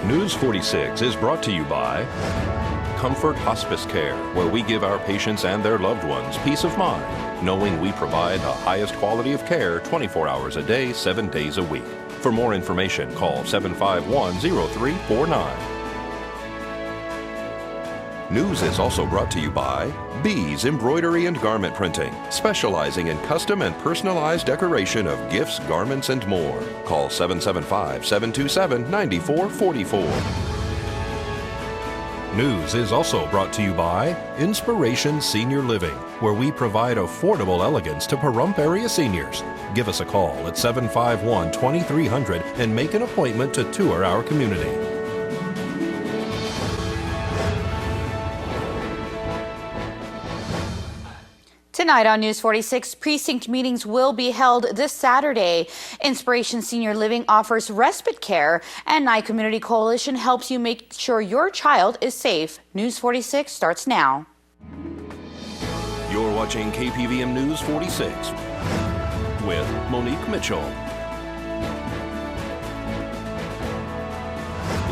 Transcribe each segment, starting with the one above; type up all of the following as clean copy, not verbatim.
News 46 is brought to you by Comfort Hospice Care, where we give our patients and their loved ones peace of mind, knowing we provide the highest quality of care 24 hours a day, 7 days a week. For more information, call 751-0349. News is also brought to you by Bees Embroidery and Garment Printing, specializing in custom and personalized decoration of gifts, garments, and more. Call 775-727-9444. News is also brought to you by Inspiration Senior Living, where we provide affordable elegance to Pahrump area seniors. Give us a call at 751-2300 and make an appointment to tour our community. Tonight on News 46, precinct meetings will be held this Saturday. Inspiration Senior Living offers respite care, and Nye Community Coalition helps you make sure your child is safe. News 46 starts now. You're watching KPVM News 46 with Monique Mitchell.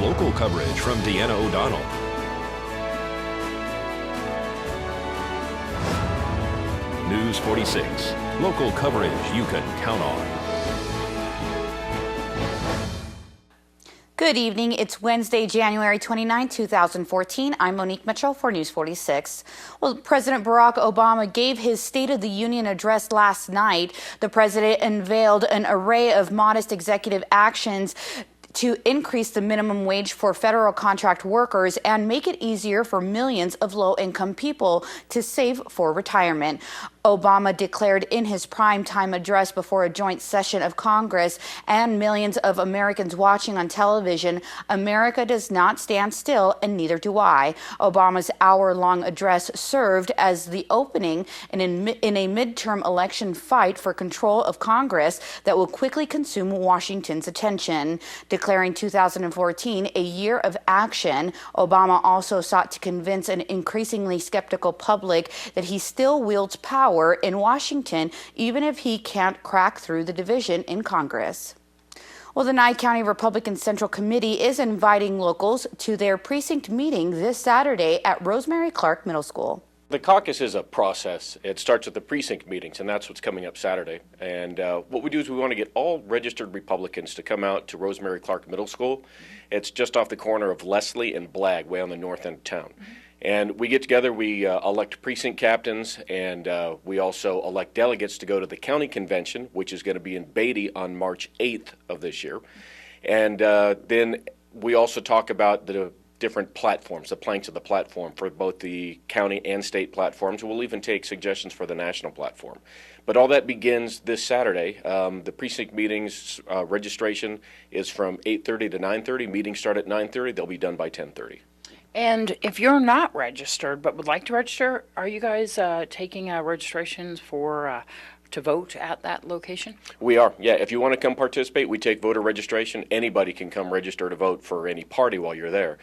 Local coverage from Deanna O'Donnell. News 46, local coverage you can count on. Good evening. It's Wednesday, January 29, 2014. I'm Monique Mitchell for News 46. Well, President Barack Obama gave his State of the Union address last night. The president unveiled an array of modest executive actions to increase the minimum wage for federal contract workers and make it easier for millions of low-income people to save for retirement. Obama declared in his primetime address before a joint session of Congress and millions of Americans watching on television, America does not stand still, and neither do I. Obama's hour-long address served as the opening in a midterm election fight for control of Congress that will quickly consume Washington's attention. Declaring 2014 a year of action, Obama also sought to convince an increasingly skeptical public that he still wields power in Washington, even if he can't crack through the division in Congress. Well, the Nye County Republican Central Committee is inviting locals to their precinct meeting this Saturday at Rosemary Clark Middle School. The caucus is a process. It starts at the precinct meetings, and that's what's coming up Saturday. And what we do is we want to get all registered Republicans to come out to Rosemary Clark Middle School. It's just off the corner of Leslie and Blagg, way on the north end of town. And we get together, we elect precinct captains, and we also elect delegates to go to the county convention, which is going to be in Beatty on March 8th of this year. And then we also talk about the different platforms, the planks of the platform for both the county and state platforms. We'll even take suggestions for the national platform. But all that begins this Saturday. The precinct meetings registration is from 8:30 to 9:30. Meetings start at 9:30. They'll be done by 10:30. And if you're not registered but would like to register, are you guys taking registrations for to vote at that location? We are, yeah. If you want to come participate, we take voter registration. Anybody can come register to vote for any party while you're there.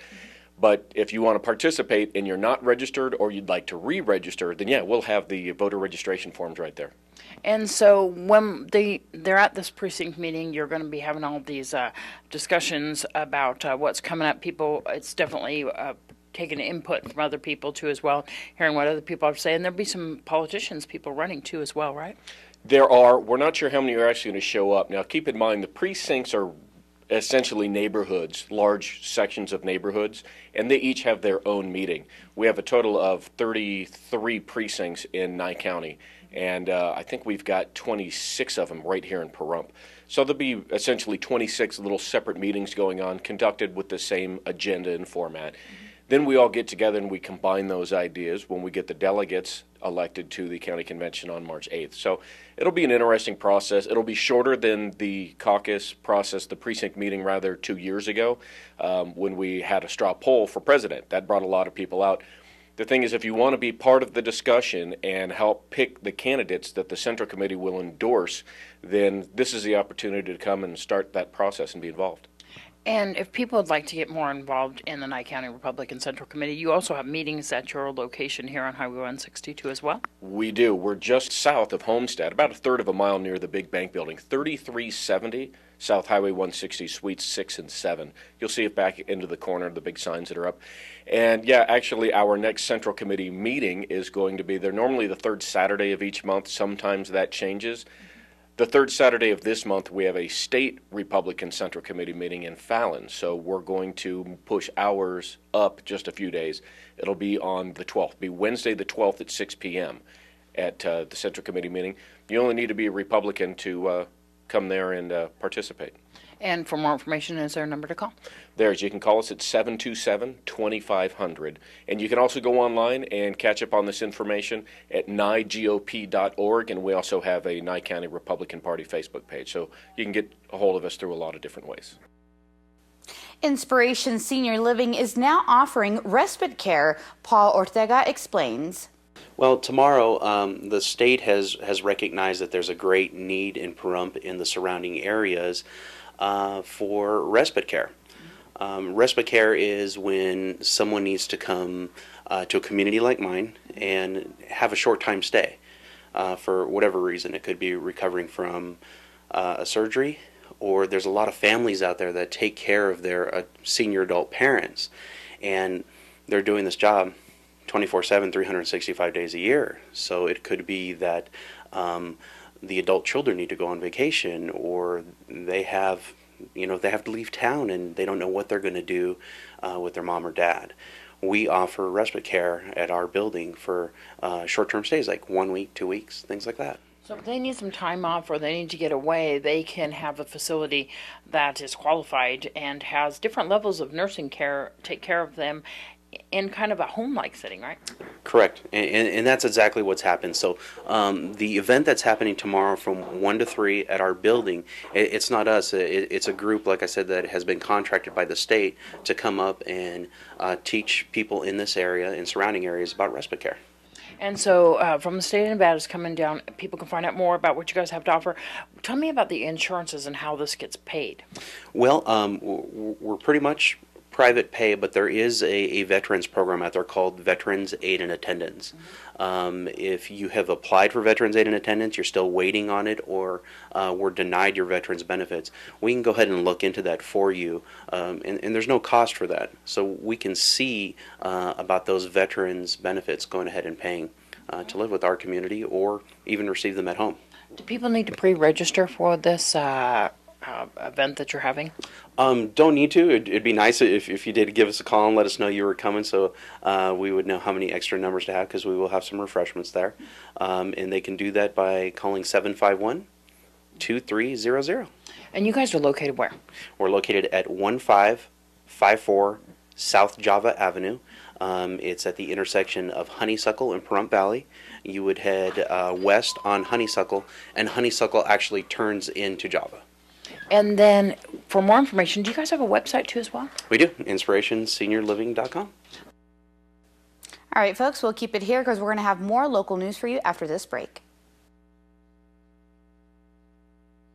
But if you want to participate and you're not registered or you'd like to re-register, then yeah, we'll have the voter registration forms right there. And so when they're at this precinct meeting, you're going to be having all these discussions about what's coming up. People, it's definitely taking input from other people too as well, hearing what other people have to say. And there'll be some politicians, people running too as well, right? There are. We're not sure how many are actually going to show up. Now, keep in mind, the precincts are essentially neighborhoods, large sections of neighborhoods, and they each have their own meeting. We have a total of 33 precincts in Nye County, and I think we've got 26 of them right here in Pahrump. So there'll be essentially 26 little separate meetings going on, conducted with the same agenda and format. Then we all get together and we combine those ideas when we get the delegates elected to the county convention on March 8th. So it'll be an interesting process. It'll be shorter than the caucus process, the precinct meeting rather, 2 years ago when we had a straw poll for president. That brought a lot of people out. The thing is, if you want to be part of the discussion and help pick the candidates that the Central Committee will endorse, then this is the opportunity to come and start that process and be involved. And if people would like to get more involved in the Nye County Republican Central Committee, you also have meetings at your location here on Highway 162 as well? We do. We're just south of Homestead, about a third of a mile near the big bank building, 3370 South Highway 160, Suites 6 and 7. You'll see it back into the corner, the big signs that are up. And yeah, actually, our next Central Committee meeting is going to be there normally the third Saturday of each month. Sometimes that changes. The third Saturday of this month, we have a state Republican Central Committee meeting in Fallon. So we're going to push ours up just a few days. It'll be on the 12th, be Wednesday the 12th at 6 p.m. at the Central Committee meeting. You only need to be a Republican to come there and participate. And for more information, is there a number to call? You can call us at 727-2500. And you can also go online and catch up on this information at nigop.org. And we also have a Nye County Republican Party Facebook page. So you can get a hold of us through a lot of different ways. Inspiration Senior Living is now offering respite care. Paul Ortega explains. Well, tomorrow, the state has recognized that there's a great need in Pahrump in the surrounding areas for respite care. Respite care is when someone needs to come to a community like mine and have a short time stay for whatever reason. It could be recovering from a surgery, or there's a lot of families out there that take care of their senior adult parents, and they're doing this job 24/7, 365 days a year. So it could be that the adult children need to go on vacation, or they have to leave town and they don't know what they're going to do with their mom or dad. We offer respite care at our building for short-term stays, like 1 week, 2 weeks, things like that. So if they need some time off or they need to get away, they can have a facility that is qualified and has different levels of nursing care, take care of them in kind of a home-like setting, right? Correct, and that's exactly what's happened. So the event that's happening tomorrow from 1 to 3 at our building, it's not us, it's a group, like I said, that has been contracted by the state to come up and teach people in this area and surrounding areas about respite care. And so from the state of Nevada is coming down, people can find out more about what you guys have to offer. Tell me about the insurances and how this gets paid. Well, we're pretty much private pay, but there is a veterans program out there called Veterans Aid and Attendance. If you have applied for Veterans Aid and Attendance, you're still waiting on it, or were denied your veterans benefits, we can go ahead and look into that for you, and there's no cost for that. So we can see about those veterans benefits going ahead and paying to live with our community or even receive them at home. Do people need to pre-register for this event that you're having? Don't need to. It'd be nice if you did give us a call and let us know you were coming, so we would know how many extra numbers to have, because we will have some refreshments there. And they can do that by calling 751-2300. And you guys are located where? We're located at 1554 South Java Avenue. It's at the intersection of Honeysuckle and Pahrump Valley. You would head west on Honeysuckle, and Honeysuckle actually turns into Java. And then for more information, do you guys have a website too as well? We do, inspirationseniorliving.com. All right, folks, we'll keep it here because we're going to have more local news for you after this break.